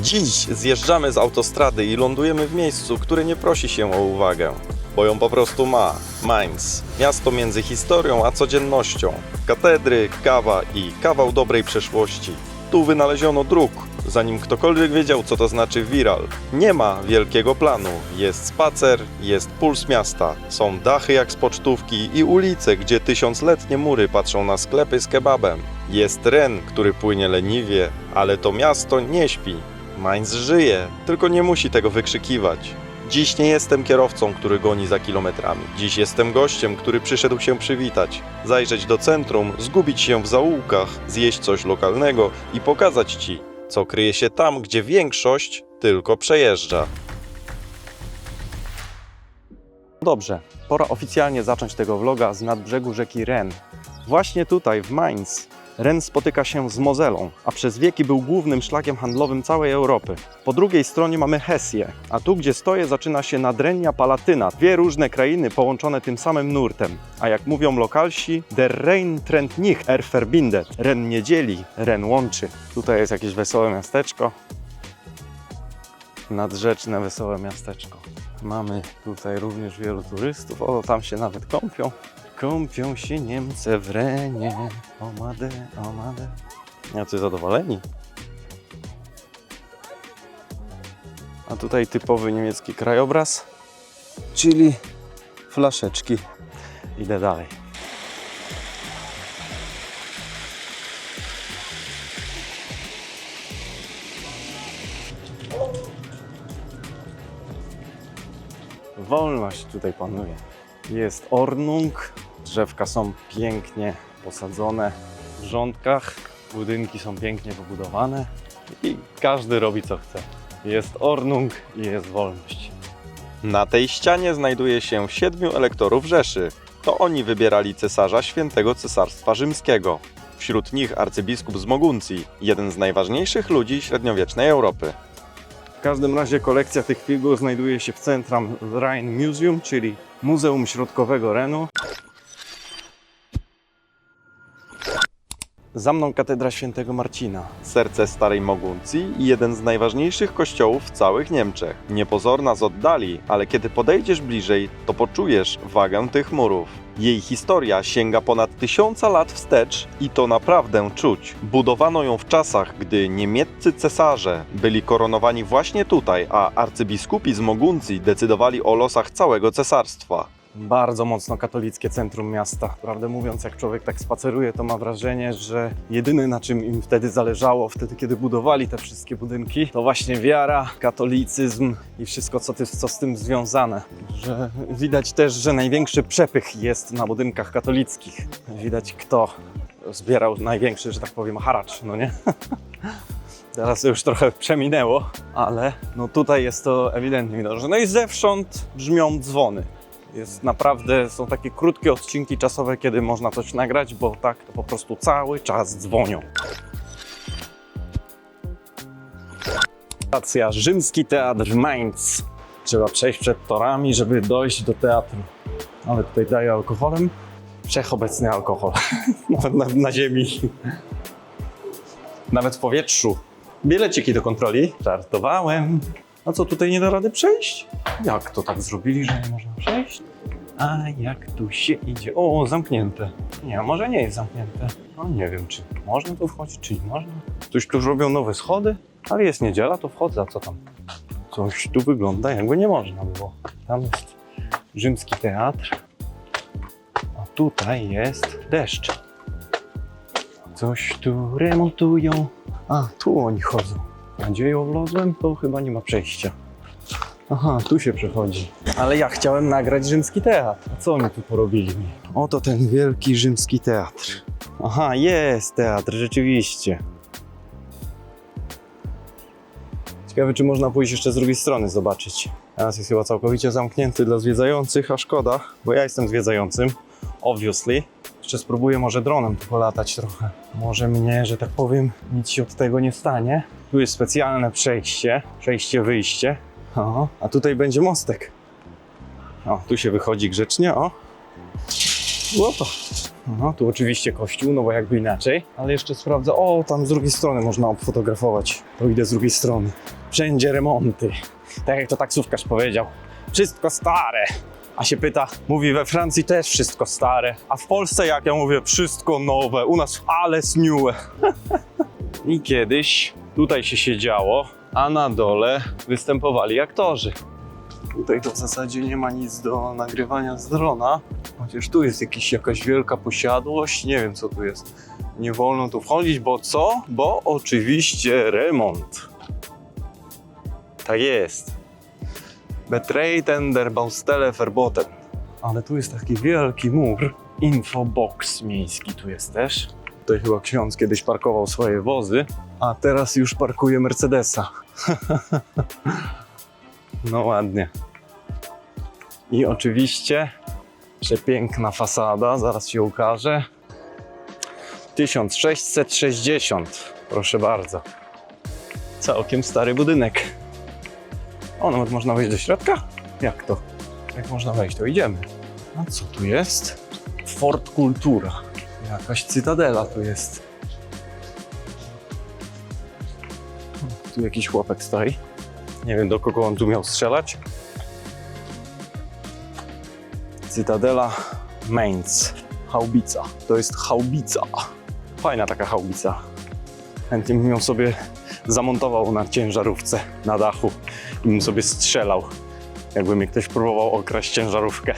Dziś zjeżdżamy z autostrady i lądujemy w miejscu, które nie prosi się o uwagę, bo ją po prostu ma. Mainz. Miasto między historią a codziennością. Katedry, kawa i kawał dobrej przeszłości. Tu wynaleziono druk, zanim ktokolwiek wiedział, co to znaczy viral. Nie ma wielkiego planu. Jest spacer, jest puls miasta. Są dachy jak z pocztówki i ulice, gdzie tysiącletnie mury patrzą na sklepy z kebabem. Jest Ren, który płynie leniwie, ale to miasto nie śpi. Mainz żyje, tylko nie musi tego wykrzykiwać. Dziś nie jestem kierowcą, który goni za kilometrami. Dziś jestem gościem, który przyszedł się przywitać, zajrzeć do centrum, zgubić się w zaułkach, zjeść coś lokalnego i pokazać Ci, co kryje się tam, gdzie większość tylko przejeżdża. Dobrze, pora oficjalnie zacząć tego vloga z nadbrzegu rzeki Ren. Właśnie tutaj, w Mainz, Ren spotyka się z Mozelą, a przez wieki był głównym szlakiem handlowym całej Europy. Po drugiej stronie mamy Hesję, a tu, gdzie stoję, zaczyna się Nadrennia Palatyna. Dwie różne krainy połączone tym samym nurtem. A jak mówią lokalsi, der Rhein trennt nicht, er verbindet. Ren nie dzieli, Ren łączy. Tutaj jest jakieś wesołe miasteczko. Nadrzeczne, wesołe miasteczko. Mamy tutaj również wielu turystów. O, tam się nawet kąpią. Kąpią się Niemcy w Renie. O made, o made. Jacy zadowoleni. A tutaj typowy niemiecki krajobraz, czyli flaszeczki. Idę dalej. Wolność tutaj panuje. Jest Ordnung, drzewka są pięknie posadzone w rządkach, budynki są pięknie pobudowane i każdy robi co chce. Jest Ordnung i jest wolność. Na tej ścianie znajduje się 7 elektorów Rzeszy. To oni wybierali cesarza Świętego Cesarstwa Rzymskiego. Wśród nich arcybiskup z Moguncji, jeden z najważniejszych ludzi średniowiecznej Europy. W każdym razie kolekcja tych figur znajduje się w centrum Rhein Museum, czyli Muzeum Środkowego Renu. Za mną katedra Świętego Marcina, serce starej Moguncji i jeden z najważniejszych kościołów w całych Niemczech. Niepozorna z oddali, ale kiedy podejdziesz bliżej, to poczujesz wagę tych murów. Jej historia sięga ponad 1000 lat wstecz i to naprawdę czuć. Budowano ją w czasach, gdy niemieccy cesarze byli koronowani właśnie tutaj, a arcybiskupi z Moguncji decydowali o losach całego cesarstwa. Bardzo mocno katolickie centrum miasta. Prawdę mówiąc, jak człowiek tak spaceruje, to ma wrażenie, że jedyne, na czym im wtedy zależało, wtedy kiedy budowali te wszystkie budynki, to właśnie wiara, katolicyzm i wszystko, co z tym związane. Że widać też, że największy przepych jest na budynkach katolickich. Widać, kto zbierał największy, że tak powiem, haracz, no nie? Teraz już trochę przeminęło, ale no tutaj jest to ewidentnie widoczne. No i zewsząd brzmią dzwony. Jest naprawdę, są takie krótkie odcinki czasowe, kiedy można coś nagrać, bo tak to po prostu cały czas dzwonią. Stacja Rzymski Teatr Mainz. Trzeba przejść przed torami, żeby dojść do teatru. Ale tutaj daje alkoholem. Wszechobecny alkohol. Nawet na ziemi. Nawet w powietrzu. Bileciki do kontroli. Żartowałem. A co, tutaj nie da rady przejść? Jak to tak zrobili, że nie można przejść? A jak tu się idzie? O, zamknięte. Nie, może nie jest zamknięte. No nie wiem, czy można tu wchodzić, czy nie można. Coś tu robią nowe schody, ale jest niedziela, to wchodzę, a co tam? Coś tu wygląda, jakby nie można było. Tam jest Rzymski Teatr, a tutaj jest deszcz. Coś tu remontują. A, tu oni chodzą. Nadzieją wlozłem, to chyba nie ma przejścia. Aha, tu się przechodzi. Ale ja chciałem nagrać Rzymski Teatr. A co oni tu porobili mi? Oto ten wielki Rzymski Teatr. Aha, jest teatr, rzeczywiście. Ciekawe, czy można pójść jeszcze z drugiej strony zobaczyć. Teraz jest chyba całkowicie zamknięty dla zwiedzających, a szkoda, bo ja jestem zwiedzającym. Obviously. Jeszcze spróbuję może dronem tu polatać trochę. Może mnie, że tak powiem, nic się od tego nie stanie. Tu jest specjalne przejście, wyjście. O, a tutaj będzie mostek. O, tu się wychodzi grzecznie, o. Opa. No, tu oczywiście kościół, no bo jakby inaczej. Ale jeszcze sprawdzę, o, tam z drugiej strony można obfotografować. To idę z drugiej strony. Wszędzie remonty. Tak jak to taksówkarz powiedział. Wszystko stare. A się pyta, mówi we Francji też wszystko stare. A w Polsce jak ja mówię, wszystko nowe. U nas alles new. I kiedyś tutaj się siedziało, a na dole występowali aktorzy. Tutaj to w zasadzie nie ma nic do nagrywania z drona. Chociaż tu jest jakaś wielka posiadłość. Nie wiem co tu jest. Nie wolno tu wchodzić, bo co? Bo oczywiście remont. Tak jest. Betrayten der Baustelle verboten. Ale tu jest taki wielki mur. Infobox miejski tu jest też. Tutaj chyba ksiądz kiedyś parkował swoje wozy, a teraz już parkuje Mercedesa. No ładnie. I oczywiście przepiękna fasada, zaraz się ukaże. 1660, proszę bardzo. Całkiem stary budynek. O, nawet można wejść do środka? Jak to? Jak można wejść, to idziemy. A co tu jest? Fort Kultura. Jakaś cytadela tu jest. Tu jakiś chłopak stoi. Nie wiem, do kogo on tu miał strzelać. Cytadela Mainz. Haubica. To jest haubica. Fajna taka haubica. Chętnie bym ją sobie zamontował na ciężarówce na dachu i bym sobie strzelał, jakby mnie ktoś próbował okraść ciężarówkę.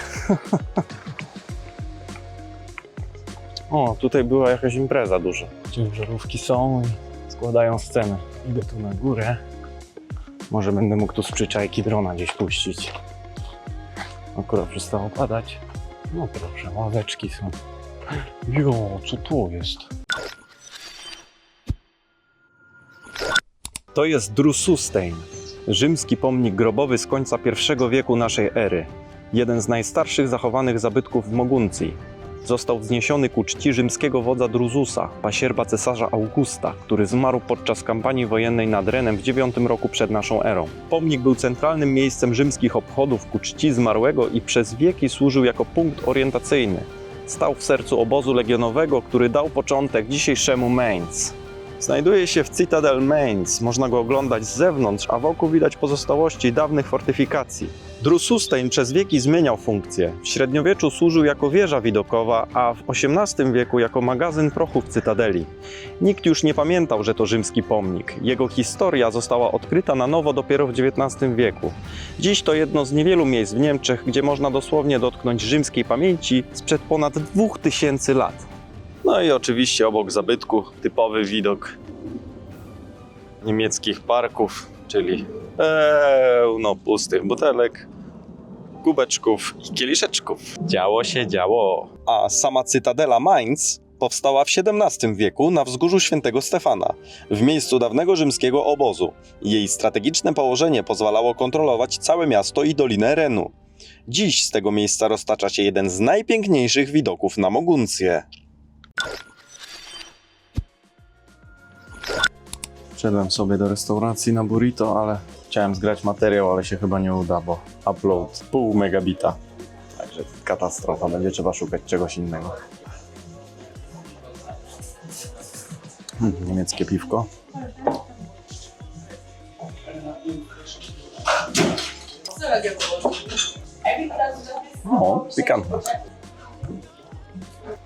O, tutaj była jakaś impreza duża. Ciężarówki są i składają scenę. Idę tu na górę. Może będę mógł tu z przyczajki drona gdzieś puścić. Akurat przestało padać. No proszę, ławeczki są. Jo, co tu jest? To jest Drusustein, rzymski pomnik grobowy z końca I wieku naszej ery. Jeden z najstarszych zachowanych zabytków w Moguncji. Został wzniesiony ku czci rzymskiego wodza Drususa, pasierba cesarza Augusta, który zmarł podczas kampanii wojennej nad Renem w 9 roku przed naszą erą. Pomnik był centralnym miejscem rzymskich obchodów ku czci zmarłego i przez wieki służył jako punkt orientacyjny. Stał w sercu obozu legionowego, który dał początek dzisiejszemu Mainz. Znajduje się w Citadel Mainz, można go oglądać z zewnątrz, a wokół widać pozostałości dawnych fortyfikacji. Drusustein przez wieki zmieniał funkcję. W średniowieczu służył jako wieża widokowa, a w XVIII wieku jako magazyn prochu w Cytadeli. Nikt już nie pamiętał, że to rzymski pomnik. Jego historia została odkryta na nowo dopiero w XIX wieku. Dziś to jedno z niewielu miejsc w Niemczech, gdzie można dosłownie dotknąć rzymskiej pamięci sprzed ponad 2000 lat. No i oczywiście obok zabytku typowy widok niemieckich parków, czyli pełno pustych butelek, kubeczków i kieliszeczków. Działo się działo. A sama Cytadela Mainz powstała w XVII wieku na wzgórzu Świętego Stefana, w miejscu dawnego rzymskiego obozu. Jej strategiczne położenie pozwalało kontrolować całe miasto i Dolinę Renu. Dziś z tego miejsca roztacza się jeden z najpiękniejszych widoków na Moguncję. Wszedłem sobie do restauracji na burrito, ale chciałem zgrać materiał, ale się chyba nie uda, bo upload pół megabita. Także katastrofa, będzie trzeba szukać czegoś innego. Niemieckie piwko. O, pikantne.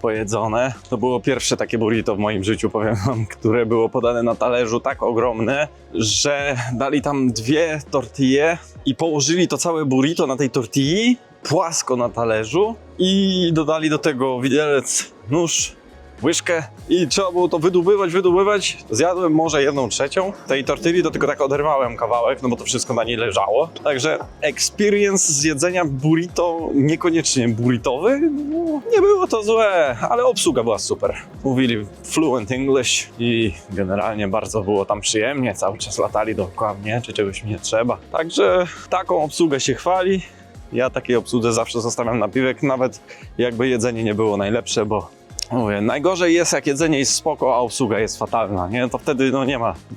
Pojedzone. To było pierwsze takie burrito w moim życiu, powiem wam, które było podane na talerzu tak ogromne, że dali tam 2 tortille i położyli to całe burrito na tej tortilli, płasko na talerzu i dodali do tego widelec, nóż, łyżkę i trzeba było to wydobywać. Zjadłem może 1/3 tej tortilli, do tego tak oderwałem kawałek, no bo to wszystko na niej leżało. Także experience z jedzenia burrito, niekoniecznie burritowy, no, nie było to złe, ale obsługa była super. Mówili fluent English i generalnie bardzo było tam przyjemnie, cały czas latali dookoła mnie, czy czegoś mi nie trzeba. Także taką obsługę się chwali. Ja takiej obsłudze zawsze zostawiam napiwek, nawet jakby jedzenie nie było najlepsze, bo mówię, najgorzej jest, jak jedzenie jest spoko, a obsługa jest fatalna, nie? To wtedy no,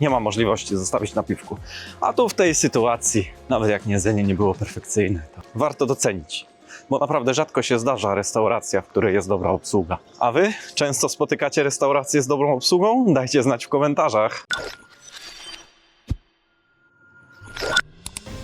nie ma możliwości zostawić na piwku. A tu w tej sytuacji, nawet jak jedzenie nie było perfekcyjne, to warto docenić. bo naprawdę rzadko się zdarza restauracja, w której jest dobra obsługa. A wy często spotykacie restaurację z dobrą obsługą? Dajcie znać w komentarzach.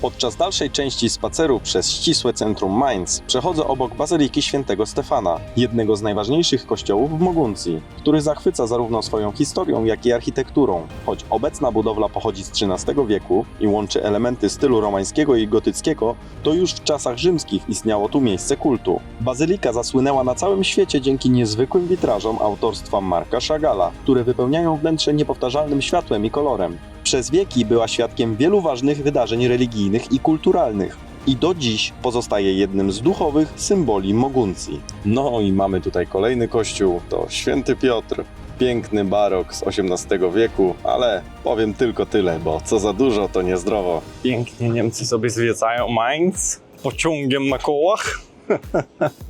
Podczas dalszej części spaceru przez ścisłe centrum Mainz przechodzę obok Bazyliki Świętego Stefana, jednego z najważniejszych kościołów w Moguncji, który zachwyca zarówno swoją historią, jak i architekturą. Choć obecna budowla pochodzi z XIII wieku i łączy elementy stylu romańskiego i gotyckiego, to już w czasach rzymskich istniało tu miejsce kultu. Bazylika zasłynęła na całym świecie dzięki niezwykłym witrażom autorstwa Marka Chagalla, które wypełniają wnętrze niepowtarzalnym światłem i kolorem. Przez wieki była świadkiem wielu ważnych wydarzeń religijnych i kulturalnych i do dziś pozostaje jednym z duchowych symboli Moguncji. No i mamy tutaj kolejny kościół, to Święty Piotr. Piękny barok z XVIII wieku, ale powiem tylko tyle, bo co za dużo to niezdrowo. Pięknie Niemcy sobie zwiedzają Mainz pociągiem na kołach.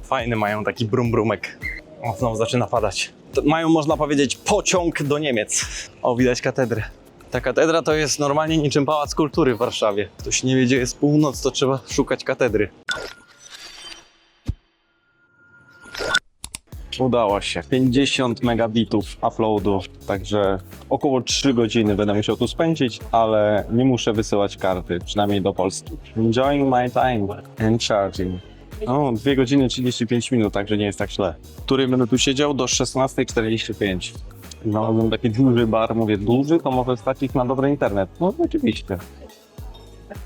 Fajny mają taki brumbrumek. O, znowu zaczyna padać. Mają, można powiedzieć, pociąg do Niemiec. O, widać katedrę. Ta katedra to jest normalnie niczym Pałac Kultury w Warszawie. Ktoś nie wie, gdzie jest północ, to trzeba szukać katedry. Udało się. 50 megabitów uploadu, także około 3 godziny będę musiał tu spędzić, ale nie muszę wysyłać karty, przynajmniej do Polski. Enjoying my time and charging. O, 2 godziny 35 minut, także nie jest tak źle. Który będę tu siedział do 16:45. Znalazłem taki duży bar, mówię duży, to może stać ich na dobry internet. No oczywiście.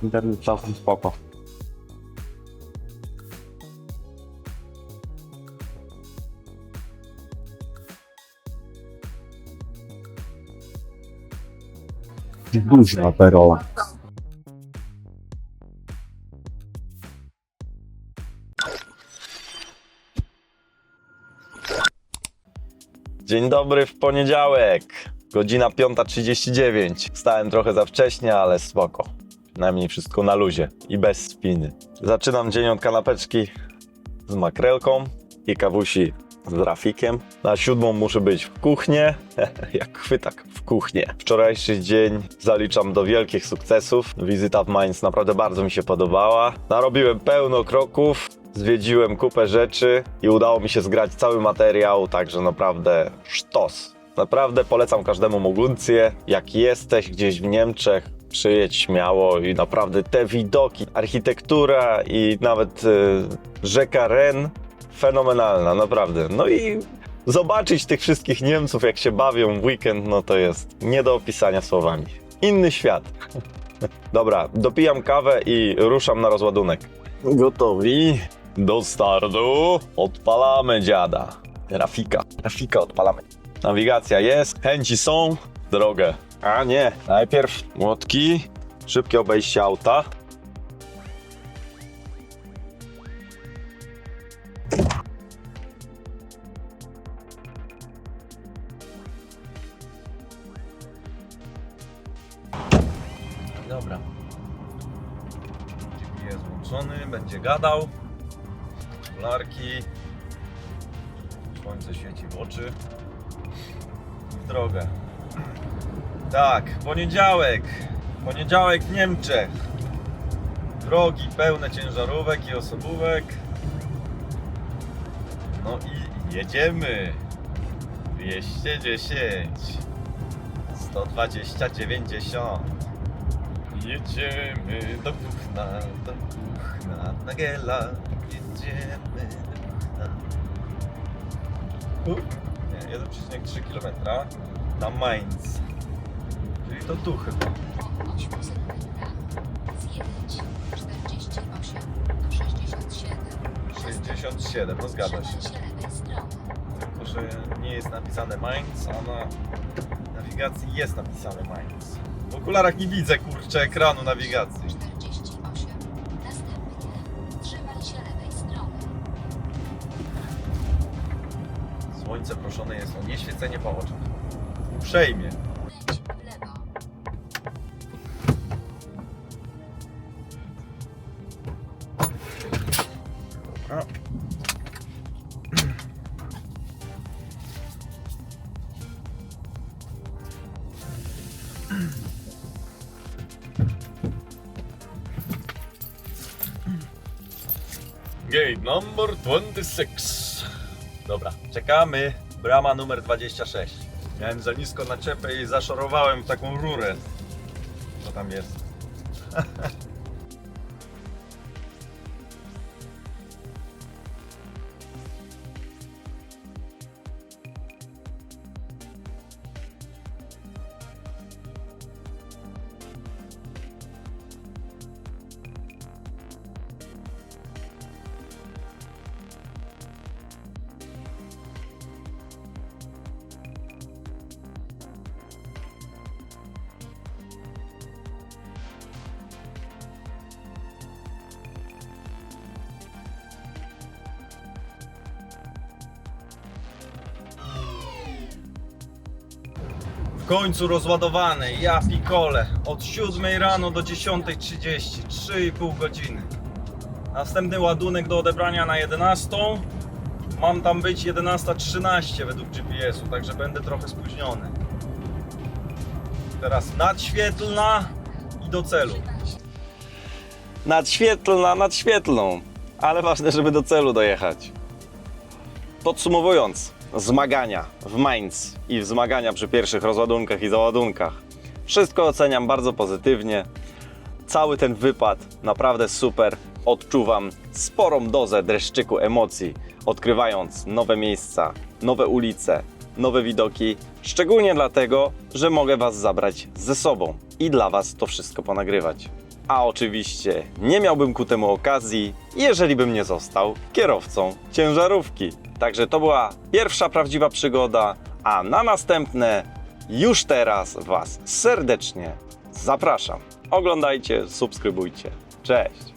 Internet całkiem spoko. Duża perola. Dzień dobry w poniedziałek, godzina 5:39. Wstałem trochę za wcześnie, ale spoko. Przynajmniej wszystko na luzie i bez spiny. Zaczynam dzień od kanapeczki z makrelką i kawusi z Rafikiem. Na 7 muszę być w kuchnie, jak chwytak w kuchnię. Wczorajszy dzień zaliczam do wielkich sukcesów. Wizyta w Mainz naprawdę bardzo mi się podobała. Narobiłem pełno kroków, zwiedziłem kupę rzeczy i udało mi się zgrać cały materiał, także naprawdę sztos. Naprawdę polecam każdemu Moguncję. Jak jesteś gdzieś w Niemczech, przyjedź śmiało i naprawdę te widoki, architektura i nawet rzeka Ren, fenomenalna, naprawdę. No i zobaczyć tych wszystkich Niemców, jak się bawią w weekend, no to jest nie do opisania słowami. Inny świat. Dobra, dopijam kawę i ruszam na rozładunek. Gotowi? Do startu. Odpalamy dziada. Rafika odpalamy. Nawigacja jest, chęci są, drogę. A nie, najpierw młotki, szybkie obejście auta. Dobra. GPS włączony, będzie gadał. Okularki. Słońce świeci w oczy. W drogę. Tak, poniedziałek. Poniedziałek w Niemczech. Drogi pełne ciężarówek i osobówek. No i jedziemy. 210. 120, 90. Jedziemy do Buchna, na Gela. Jedziemy do Buchna. Nie, 1,3 km na Mainz. Czyli to tu chyba. 67, no zgadza się. Tylko, że nie jest napisane Mainz, a na nawigacji jest napisane Mainz. W okularach nie widzę, kurczę, ekranu nawigacji. 48. Następnie trzymaj się lewej strony. Słońce proszone jest o nieświecenie po oczach. Uprzejmie. Kręć w lewo. Dobra. Gate number 26. Dobra, czekamy. Brama numer 26. Miałem za nisko naczepę i zaszorowałem w taką rurę. Co tam jest? W końcu rozładowany, ja pikole. Od 7 rano do 10:30, 3,5 godziny. Następny ładunek do odebrania na 11. Mam tam być 11:13 według GPS-u, także będę trochę spóźniony. Teraz nadświetlna i do celu. Nadświetlna nad świetlną, ale ważne, żeby do celu dojechać. Podsumowując, zmagania w Mainz i zmagania przy pierwszych rozładunkach i załadunkach. Wszystko oceniam bardzo pozytywnie. Cały ten wypad naprawdę super. Odczuwam sporą dozę dreszczyku emocji, odkrywając nowe miejsca, nowe ulice, nowe widoki. Szczególnie dlatego, że mogę Was zabrać ze sobą i dla Was to wszystko ponagrywać. A oczywiście nie miałbym ku temu okazji, jeżeli bym nie został kierowcą ciężarówki. Także to była pierwsza prawdziwa przygoda, a na następne już teraz Was serdecznie zapraszam. Oglądajcie, subskrybujcie. Cześć!